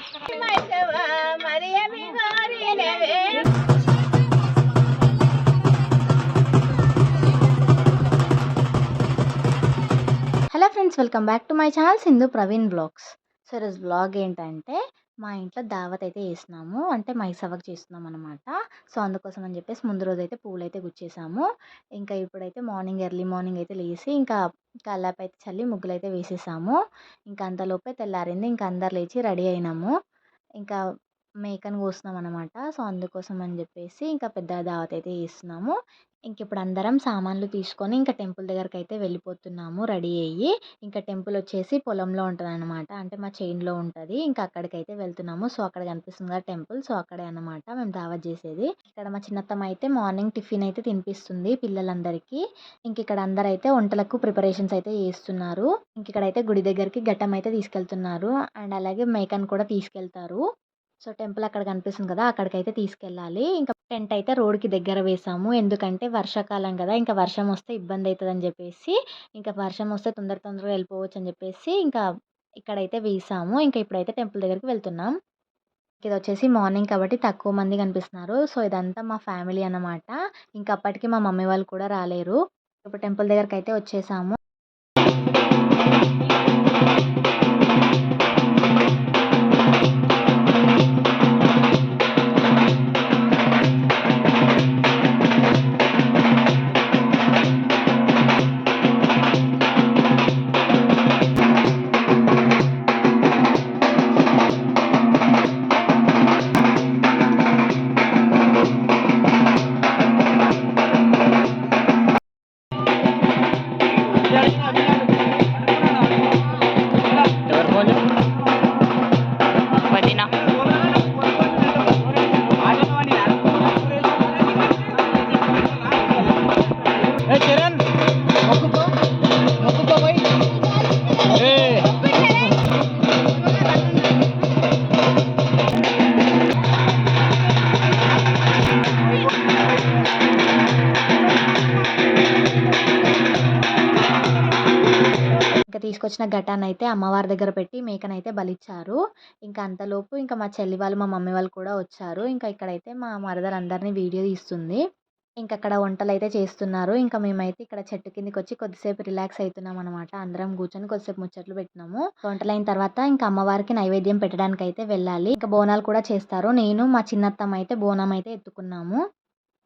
Hello friends, welcome back to my channel Sindhu Praveen blogs. So ఈరోజు blog ఏంటంటే మా ఇంట్లో దావత్ అయితే చేస్తున్నాము, అంటే మైసవ్వకి చేస్తున్నాం అనమాట. సో అందుకోసం అని చెప్పేసి ముందు రోజు అయితే పూలు అయితే గుచ్చేసాము. ఇంకా ఇప్పుడైతే ఎర్లీ మార్నింగ్ అయితే లేచి ఇంకా కల్లాపు అయితే చల్లి ముగ్గులు అయితే వేసేసాము. ఇంకా అంతలోపే తెల్లారింది, ఇంకా అందరు లేచి రెడీ అయినాము. ఇంకా మేకను కోస్తున్నాం అనమాట. సో అందుకోసం అని చెప్పేసి ఇంకా పెద్ద దావత్ అయితే చేస్తున్నాము. ఇంక ఇప్పుడు అందరం సామాన్లు తీసుకొని ఇంకా టెంపుల్ దగ్గరికి అయితే వెళ్ళిపోతున్నాము రెడీ అయ్యి. ఇంకా టెంపుల్ వచ్చేసి పొలంలో ఉంటుంది అనమాట, అంటే మా చేనులో ఉంటుంది. ఇంకా అక్కడికైతే వెళ్తున్నాము. సో అక్కడ కనిపిస్తుంది కదా టెంపుల్, సో అక్కడే అనమాట మేము దావత్ చేసేది. ఇక్కడ మా చిన్నత్తమ్మ అయితే మార్నింగ్ టిఫిన్ అయితే తినిపిస్తుంది పిల్లలందరికీ. ఇంక ఇక్కడ అందరూ అయితే వంటలకు ప్రిపరేషన్స్ అయితే చేస్తున్నారు. ఇంక ఇక్కడైతే గుడి దగ్గరికి ఘట్టం అయితే తీసుకెళ్తున్నారు, అండ్ అలాగే మేకను కూడా తీసుకెళ్తారు. సో టెంపుల్ అక్కడ కనిపిస్తుంది కదా, అక్కడికైతే తీసుకెళ్ళాలి. ఇంకా టెంట్ అయితే రోడ్‌కి దగ్గర వేసాము. ఎందుకంటే వర్షాకాలం కదా, ఇంకా వర్షం వస్తే ఇబ్బంది అవుతుందని చెప్పేసి, ఇంకా వర్షం వస్తే తొందరగా వెళ్ళిపోవచ్చు అని చెప్పేసి ఇంకా ఇక్కడైతే వేసాము. ఇంకా ఇప్పుడైతే టెంపుల్ దగ్గరికి వెళ్తున్నాం. ఇది వచ్చేసి మార్నింగ్ కాబట్టి తక్కువ మంది కనిపిస్తున్నారు. సో ఇదంతా మా ఫ్యామిలీ అన్నమాట. ఇంకా అప్పటికి మా మమ్మీ వాళ్ళు కూడా రాలేరు. ఇప్పుడు టెంపుల్ దగ్గరికి అయితే వచ్చేసాము. తీసుకొచ్చిన ఘటాన్ని అమ్మవారి దగ్గర పెట్టి మేకనైతే బలిచ్చారు. ఇంకా అంతలోపు ఇంకా మా చెల్లి వాళ్ళు మా మమ్మీ వాళ్ళు కూడా వచ్చారు. ఇంకా ఇక్కడైతే మా మరదలందరినీ వీడియో తీస్తుంది. ఇంకా అక్కడ వంటలైతే చేస్తున్నారు. ఇంకా మేమైతే ఇక్కడ చెట్టు కిందకి వచ్చి కొద్దిసేపు రిలాక్స్ అవుతున్నాం అనమాట. అందరం కూర్చొని కొద్దిసేపు ముచ్చట్లు పెట్టినాము. వంటలైన తర్వాత ఇంకా అమ్మవారికి నైవేద్యం పెట్టడానికి అయితే వెళ్ళాలి. ఇంకా బోనాలు కూడా చేస్తారు. నేను మా చిన్నత్తమ్మ అయితే బోనం అయితే ఎత్తుకున్నాము.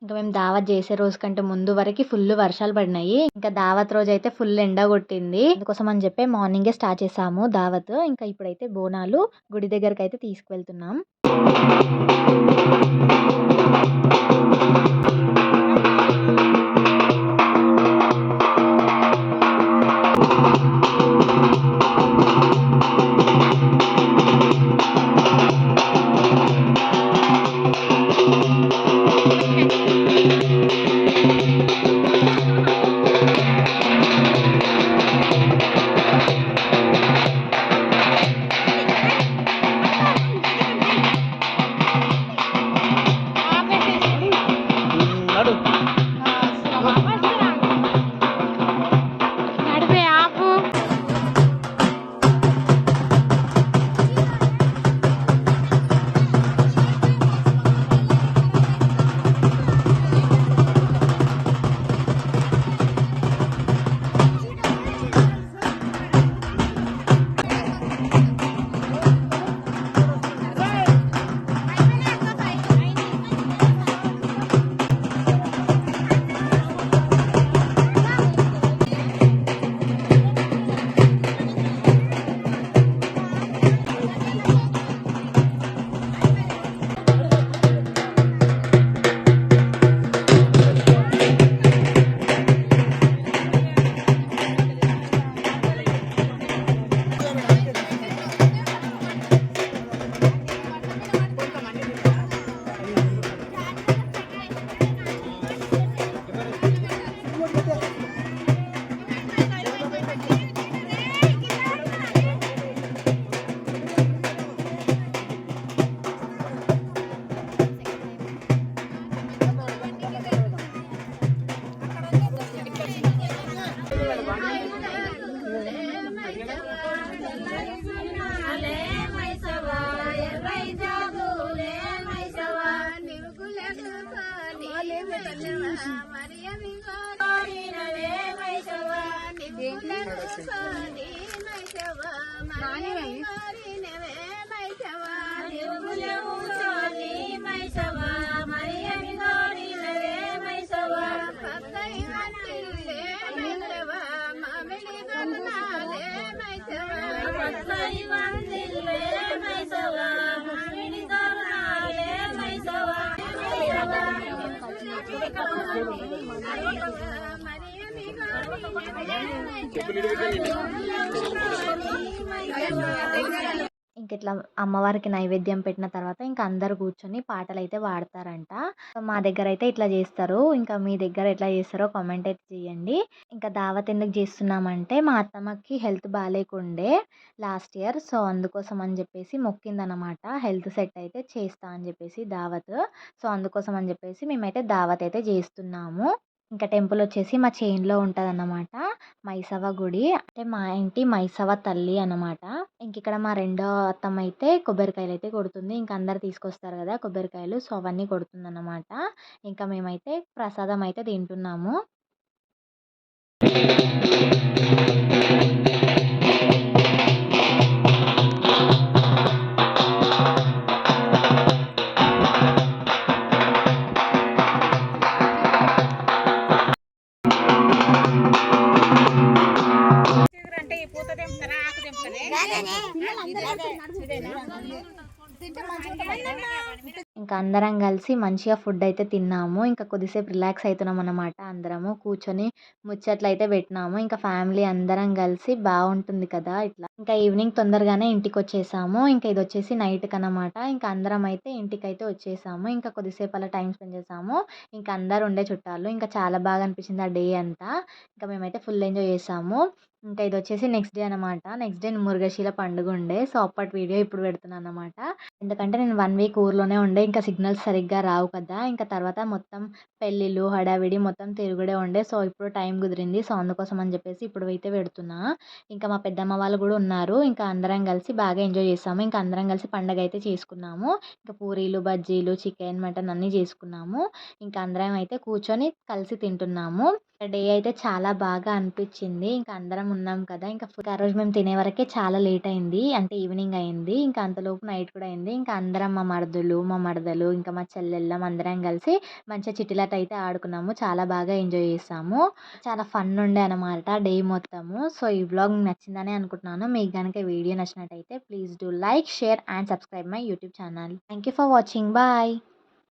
ఇంకా మేము దావత్ చేసే రోజు కంటే ముందు వరకు ఫుల్ వర్షాలు పడినాయి. ఇంకా దావత్ రోజు అయితే ఫుల్ ఎండ కొట్టింది. అందుకోసం అని చెప్పి మార్నింగే స్టార్ట్ చేసాము దావత్. ఇంకా ఇప్పుడైతే బోనాలు గుడి దగ్గరకు అయితే తీసుకువెళ్తున్నాం. ఇంకిట్లా అమ్మవారికి నైవేద్యం పెట్టిన తర్వాత ఇంక అందరూ కూర్చొని పాటలైతే పాడతారంట. సో, మా దగ్గరైతే ఇట్లా జేస్తారు. ఇంకా మీ దగ్గర ఎట్లా జేస్తారో కామెంట్ అయితే చేయండి. ఇంకా దావత్ ఎందుకు జేస్తున్నామంటే, మా అత్తమ్మకి హెల్త్ బాలేకుండే లాస్ట్ ఇయర్. సో, అందుకోసం అని జెప్పేసి మొక్కిందనమాట. హెల్త్ సెట్ అయితే చేస్తా అని జెప్పేసి దావత్. సో, అందుకోసం అని జెప్పేసి మేమైతే దావత్ అయితే జేస్తున్నాము. ఇంకా టెంపులొచ్చేసి మా చేన్‌లో ఉంటదన్నమాట. మైసవ్వ గుడి. అంటే మా ఇంటి మైసవ్వ తల్లి అనమాట. ఇంకిక్కడ మా రెండో అత్తమ్మయితే కొబ్బరికాయలైతే కొడుతుంది. ఇంక అందరూ తీసుకొస్తారు గదా కొబ్బరికాయలు. సో, అవన్నీ కొడుతుందన్నమాట. ఇంకా మేమైతే ప్రసాదం అయితే తింటున్నాము. అంటే ఈ పూత తెంపుతారా ఆకు తెంపుతానే ఇంకా అందరం కలిసి మంచిగా ఫుడ్ అయితే తిన్నాము. ఇంకా కొద్దిసేపు రిలాక్స్ అయితున్నాం అన్నమాట అందరము. కూర్చొని ముచ్చట్లయితే పెట్టినాము. ఇంకా ఫ్యామిలీ అందరం కలిసి బావుంటుంది కదా ఇట్లా. ఇంకా ఈవినింగ్ తొందరగానే ఇంటికొచ్చేసాము. ఇంకా ఇదొచ్చేసి నైట్‌కనమాట. ఇంకా అందరం అయితే ఇంటికైతే వచ్చేసాము. ఇంకా కొద్దిసేపు అలా టైమ్ స్పెండ్ చేసాము. ఇంకా అందరూ ఉండే చుట్టాలు. ఇంకా చాలా బాగా అనిపించింది ఆ డే అంతా. ఇంకా మేమైతే ఫుల్ ఎంజాయ్ చేసాము. ఇంకా ఇదొచ్చేసి నెక్స్ట్ డే అనమాట. నెక్స్ట్ డే మురుగశిల పండుగుండే. సో, అప్పటి వీడియో ఇప్పుడు పెడుతున్నానన్నమాట. ఎందుకంటే నేను 1 వీక్ ఊర్లోనే ఉండే. ఇంకా సిగ్నల్స్ సరిగ్గా రావు కదా! ఇంకా తర్వాత మొత్తం పెళ్ళిళ్ళు, హడావిడి మొత్తం తిరుగుడే ఉండే. సో, ఇప్పుడు టైం కుదిరింది. సో, అందుకోసం అని చెప్పేసి ఇప్పుడైతే పెడుతున్నా. ఇంకా మా పెద్దమ్మ వాళ్ళు కూడా ఉన్నారు. ఇంకా అందరం కలిసి బాగా ఎంజాయ్ చేసాము. ఇంకా అందరం కలిసి పండగైతే చేసుకున్నాము. ఇంకా పూరీలు, బజ్జీలు, చికెన్, మటన్ అన్నీ చేసుకున్నాము. ఇంకా అందరం అయితే కూర్చొని కలిసి తింటున్నాము. డే అయితే చాలా బాగా అనిపించింది. ఇంకా అందరం ఉన్నాం కదా! ఇంకా ఆ రోజు మేము తినే వరకే చాలా లేట్ అయింది. అంటే ఈవినింగ్ అయింది. ఇంకా అంతలోపు నైట్ కూడా అయింది. ఇంకా అందరం మా మరుదులు, మా మరదలు, ఇంకా మా చెల్లెళ్ళం అందరం కలిసి మంచిగా చిట్టిలాట అయితే ఆడుకున్నాము. చాలా బాగా ఎంజాయ్ చేసాము. చాలా ఫన్ ఉండే అనమాట డే మొత్తము. సో, ఈ వ్లాగ్ మీకు నచ్చిందనే అనుకుంటున్నాను. మీకు గనుక ఈ వీడియో నచ్చినట్టయితే please do like, share and subscribe my YouTube channel. Thank you for watching. Bye.